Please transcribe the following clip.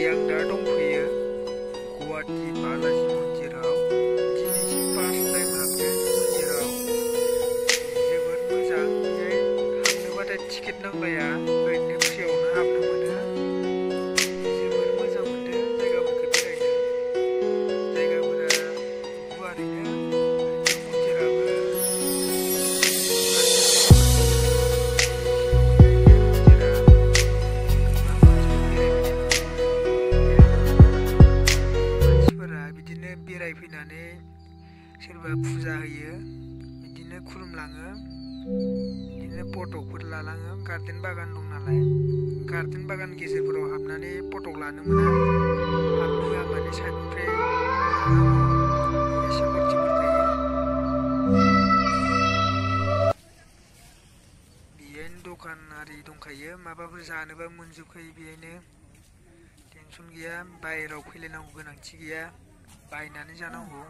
Yang दा दंफैयो गुवाहाटि बालाजि मन्दिराव दिनैसिम फार्स्ट टाइम हाबदों मन्दिराव जोबोद मोजां हाबनोबाथाय टिकेट नांलाया ओरैनो फ्रियावनो हाबनो मोनो जोबोद मोजां मोनदों जायगाफोरखौ बेरायनो जायगाफोरा गुवारैनो मन्दिराबो बेरायफैनानै सोरबा फुजा होयो बिदिनो खुलुमलाङो बिदिनो फटकफोर लालाङो गार्डेन बागान दं नालाय गार्डेन बागान गेजेरफोराव हाबनानै फटक लानो मोना हाबनो होआ माने साइडनिफ्राय सिकिउरिटिफोर थायो बेहायनो दखान आरि दंखायो माबाफोर जानोबा मोनजोबखायो बेहायनो टेनसन गैया बाहेराव फैलायनांगौ गोनांथि गैया बायनानै जानांगौ